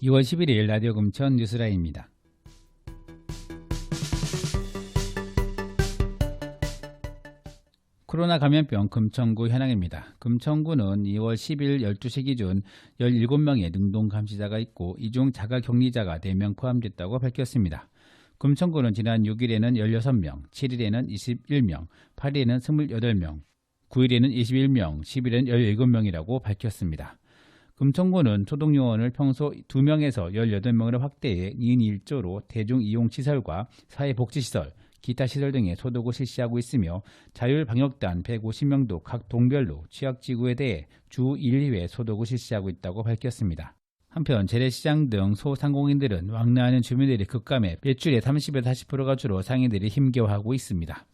2월 11일 라디오 금천 뉴스라인입니다. 코로나 감염병 금천구 현황입니다. 금천구는 2월 10일 12시 기준 17명의 능동 감시자가 있고 이 중 자가격리자가 4명 포함됐다고 밝혔습니다. 금천구는 지난 6일에는 16명, 7일에는 21명, 8일에는 28명, 9일에는 21명, 10일에는 17명이라고 밝혔습니다. 금천구는 소독요원을 평소 2명에서 18명으로 확대해 2인 1조로 대중이용시설과 사회복지시설, 기타 시설 등의 소독을 실시하고 있으며 자율방역단 150명도 각 동별로 취약지구에 대해 주 1, 2회 소독을 실시하고 있다고 밝혔습니다. 한편 재래시장 등 소상공인들은 왕래하는 주민들이 급감해 매출의 30에서 40%가 줄어 상인들이 힘겨워하고 있습니다.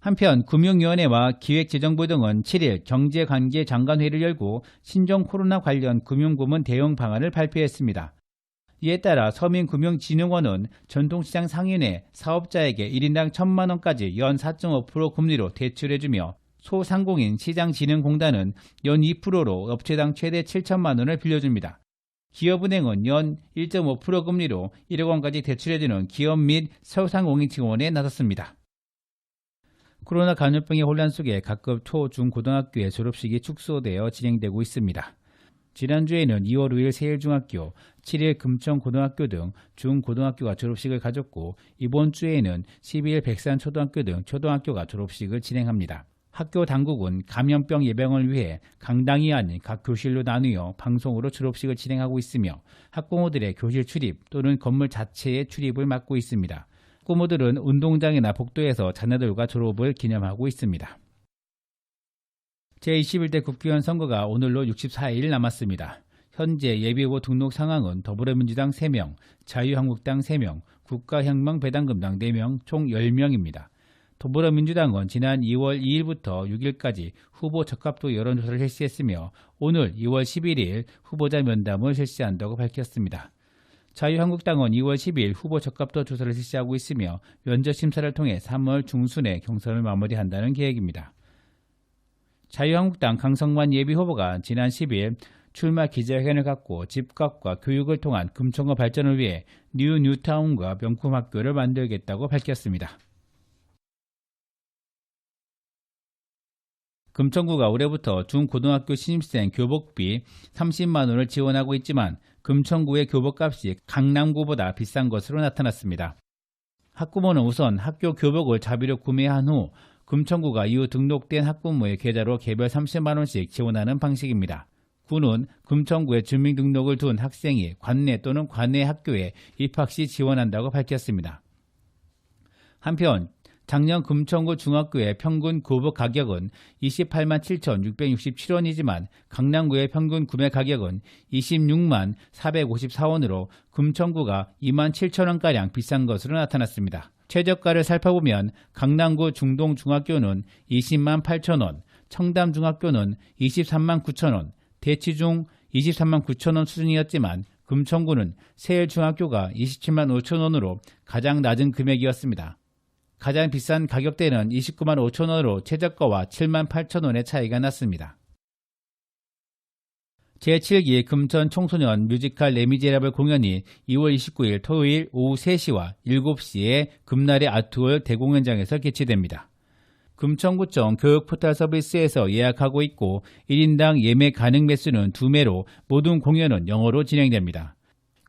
한편 금융위원회와 기획재정부 등은 7일 경제관계장관회의를 열고 신종 코로나 관련 금융부문 대응 방안을 발표했습니다. 이에 따라 서민금융진흥원은 전통시장 상인회 사업자에게 1인당 1,000만 원까지 연 4.5% 금리로 대출해주며 소상공인 시장진흥공단은 연 2%로 업체당 최대 7천만 원을 빌려줍니다. 기업은행은 연 1.5% 금리로 1억 원까지 대출해주는 기업 및 소상공인 지원에 나섰습니다. 코로나 감염병의 혼란 속에 각급 초, 중, 고등학교의 졸업식이 축소되어 진행되고 있습니다. 지난주에는 2월 5일 세일중학교, 7일 금천고등학교 등 중고등학교가 졸업식을 가졌고 이번 주에는 12일 백산초등학교 등 초등학교가 졸업식을 진행합니다. 학교 당국은 감염병 예방을 위해 강당이 아닌 각 교실로 나누어 방송으로 졸업식을 진행하고 있으며 학부모들의 교실 출입 또는 건물 자체의 출입을 막고 있습니다. 학부모들은 운동장이나 복도에서 자녀들과 졸업을 기념하고 있습니다. 제21대 국회의원 선거가 오늘로 64일 남았습니다. 현재 예비후보 등록 상황은 더불어민주당 3명, 자유한국당 3명, 국가혁명배당금당 4명, 총 10명입니다. 더불어민주당은 지난 2월 2일부터 6일까지 후보 적합도 여론조사를 실시했으며 오늘 2월 11일 후보자 면담을 실시한다고 밝혔습니다. 자유한국당은 2월 10일 후보 적합도 조사를 실시하고 있으며 면접 심사를 통해 3월 중순에 경선을 마무리한다는 계획입니다. 자유한국당 강성만 예비후보가 지난 10일 출마 기자회견을 갖고 집값과 교육을 통한 금천구 발전을 위해 뉴타운과 명품학교를 만들겠다고 밝혔습니다. 금천구가 올해부터 중고등학교 신입생 교복비 30만 원을 지원하고 있지만 금천구의 교복값이 강남구보다 비싼 것으로 나타났습니다. 학부모는 우선 학교 교복을 자비로 구매한 후 금천구가 이후 등록된 학부모의 계좌로 개별 30만 원씩 지원하는 방식입니다. 구는 금천구에 주민등록을 둔 학생이 관내 또는 관내 학교에 입학 시 지원한다고 밝혔습니다. 한편 작년 금천구 중학교의 평균 교복 가격은 28만 7,667원이지만 강남구의 평균 구매 가격은 26만 454원으로 금천구가 2만 7천원가량 비싼 것으로 나타났습니다. 최저가를 살펴보면 강남구 중동중학교는 20만 8천원, 청담중학교는 23만 9천원, 대치중 23만 9천원 수준이었지만 금천구는 세일중학교가 27만 5천원으로 가장 낮은 금액이었습니다. 가장 비싼 가격대는 29만 5천원으로 최저가와 7만 8천원의 차이가 났습니다. 제7기 금천 청소년 뮤지컬 레미제라블 공연이 2월 29일 토요일 오후 3시와 7시에 금날의 아트홀 대공연장에서 개최됩니다. 금천구청 교육포털 서비스에서 예약하고 있고 1인당 예매 가능 매수는 2매로 모든 공연은 영어로 진행됩니다.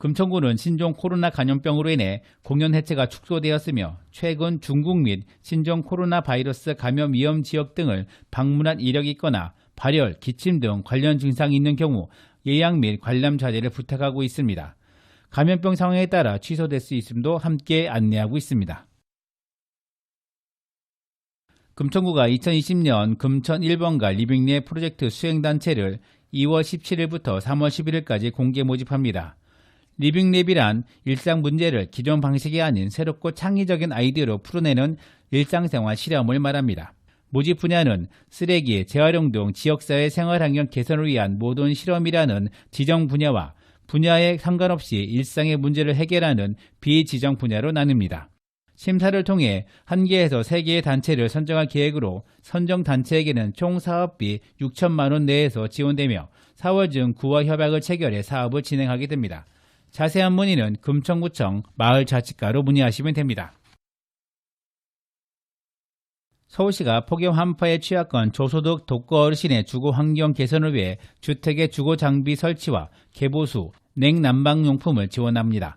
금천구는 신종 코로나 감염병으로 인해 공연 해체가 축소되었으며 최근 중국 및 신종 코로나 바이러스 감염 위험 지역 등을 방문한 이력이 있거나 발열, 기침 등 관련 증상이 있는 경우 예약 및 관람 자제를 부탁하고 있습니다. 감염병 상황에 따라 취소될 수 있음도 함께 안내하고 있습니다. 금천구가 2020년 금천 1번가 리빙랩 프로젝트 수행단체를 2월 17일부터 3월 11일까지 공개 모집합니다. 리빙랩이란 일상 문제를 기존 방식이 아닌 새롭고 창의적인 아이디어로 풀어내는 일상생활 실험을 말합니다. 모집 분야는 쓰레기, 재활용 등 지역사회 생활환경 개선을 위한 모든 실험이라는 지정 분야와 분야에 상관없이 일상의 문제를 해결하는 비지정 분야로 나뉩니다. 심사를 통해 1개에서 3개의 단체를 선정할 계획으로 선정 단체에게는 총 사업비 6천만 원 내에서 지원되며 4월 중 구와 협약을 체결해 사업을 진행하게 됩니다. 자세한 문의는 금천구청 마을자치과로 문의하시면 됩니다. 서울시가 폭염 한파에 취약한 저소득 독거 어르신의 주거 환경 개선을 위해 주택의 주거 장비 설치와 개보수, 냉난방용품을 지원합니다.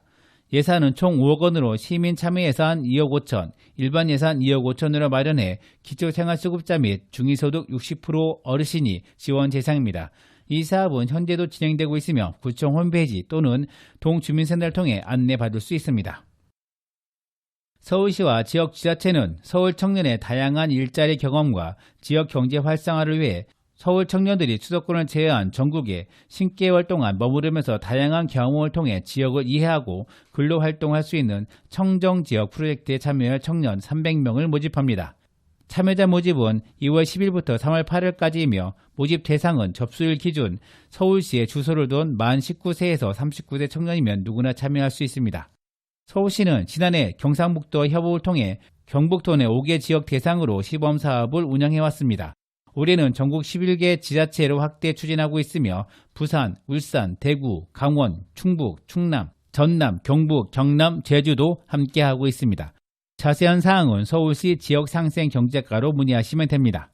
예산은 총 5억 원으로 시민 참여 예산 2억 5천, 일반 예산 2억 5천으로 마련해 기초생활수급자 및 중위소득 60% 어르신이 지원 대상입니다. 이 사업은 현재도 진행되고 있으며 구청 홈페이지 또는 동주민센터를 통해 안내받을 수 있습니다. 서울시와 지역지자체는 서울 청년의 다양한 일자리 경험과 지역 경제 활성화를 위해 서울 청년들이 수도권을 제외한 전국에 10개월 동안 머무르면서 다양한 경험을 통해 지역을 이해하고 근로활동할 수 있는 청정지역 프로젝트에 참여할 청년 300명을 모집합니다. 참여자 모집은 2월 10일부터 3월 8일까지이며 모집 대상은 접수일 기준 서울시에 주소를 둔 만 19세에서 39세 청년이면 누구나 참여할 수 있습니다. 서울시는 지난해 경상북도와 협업을 통해 경북도 내 5개 지역 대상으로 시범사업을 운영해왔습니다. 올해는 전국 11개 지자체로 확대 추진하고 있으며 부산, 울산, 대구, 강원, 충북, 충남, 전남, 경북, 경남, 제주도 함께하고 있습니다. 자세한 사항은 서울시 지역상생경제과로 문의하시면 됩니다.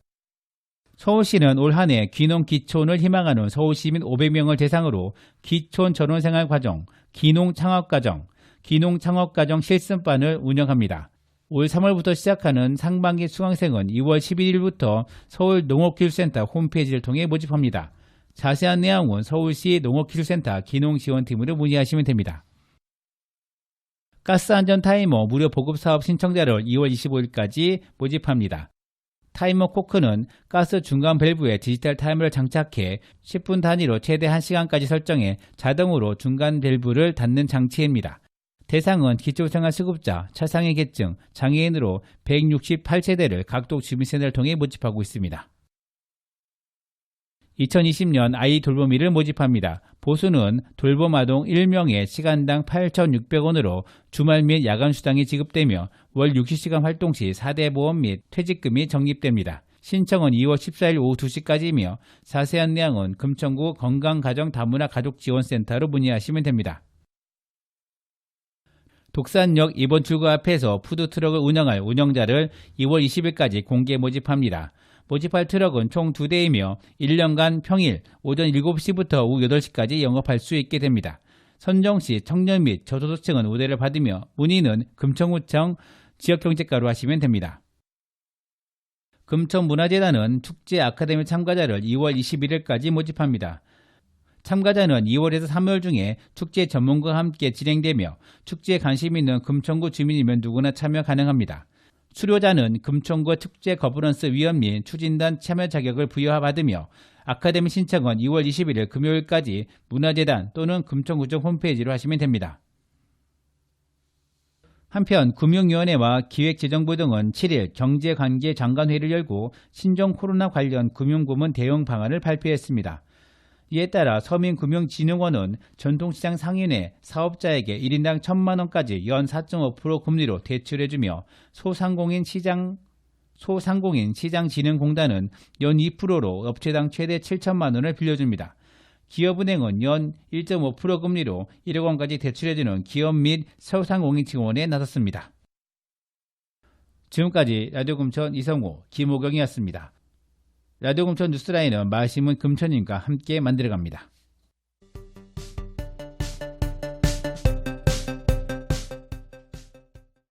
서울시는 올 한 해 귀농기촌을 희망하는 서울시민 500명을 대상으로 기촌 전원생활과정, 귀농창업과정, 귀농창업과정 실습반을 운영합니다. 올 3월부터 시작하는 상반기 수강생은 2월 11일부터 서울농업기술센터 홈페이지를 통해 모집합니다. 자세한 내용은 서울시 농업기술센터 귀농지원팀으로 문의하시면 됩니다. 가스안전 타이머 무료 보급사업 신청자를 2월 25일까지 모집합니다. 타이머 코크는 가스 중간 밸브에 디지털 타이머를 장착해 10분 단위로 최대 1시간까지 설정해 자동으로 중간 밸브를 닫는 장치입니다. 대상은 기초생활수급자, 차상위 계층, 장애인으로 168세대를 각도 주민센터를 통해 모집하고 있습니다. 2020년 아이 돌보미를 모집합니다. 보수는 돌봄아동 1명에 시간당 8,600원으로 주말 및 야간 수당이 지급되며 월 60시간 활동 시 4대 보험 및 퇴직금이 적립됩니다. 신청은 2월 14일 오후 2시까지이며 자세한 내용은 금천구 건강가정다문화가족지원센터로 문의하시면 됩니다. 독산역 2번 출구 앞에서 푸드트럭을 운영할 운영자를 2월 20일까지 공개 모집합니다. 모집할 트럭은 총 2대이며 1년간 평일 오전 7시부터 오후 8시까지 영업할 수 있게 됩니다. 선정시 청년 및 저소득층은 우대를 받으며 문의는 금천구청 지역경제과로 하시면 됩니다. 금천문화재단은 축제 아카데미 참가자를 2월 21일까지 모집합니다. 참가자는 2월에서 3월 중에 축제 전문가와 함께 진행되며 축제에 관심 있는 금천구 주민이면 누구나 참여 가능합니다. 수료자는 금천구 축제 거버넌스 위원 및 추진단 참여 자격을 부여받으며 아카데미 신청은 2월 21일 금요일까지 문화재단 또는 금천구청 홈페이지로 하시면 됩니다. 한편 금융위원회와 기획재정부 등은 7일 경제관계장관회의를 열고 신종 코로나 관련 금융부문 대응 방안을 발표했습니다. 이에 따라 서민금융진흥원은 전통시장 상인회 사업자에게 1인당 1,000만원까지 연 4.5% 금리로 대출해주며 소상공인 시장진흥공단은 연 2%로 업체당 최대 7천만원을 빌려줍니다. 기업은행은 연 1.5% 금리로 1억 원까지 대출해주는 기업 및 소상공인 지원에 나섰습니다. 지금까지 라디오 금천 이성호, 김호경이었습니다. 라디오 금천 뉴스라인은 마을신문 금천님과 함께 만들어갑니다.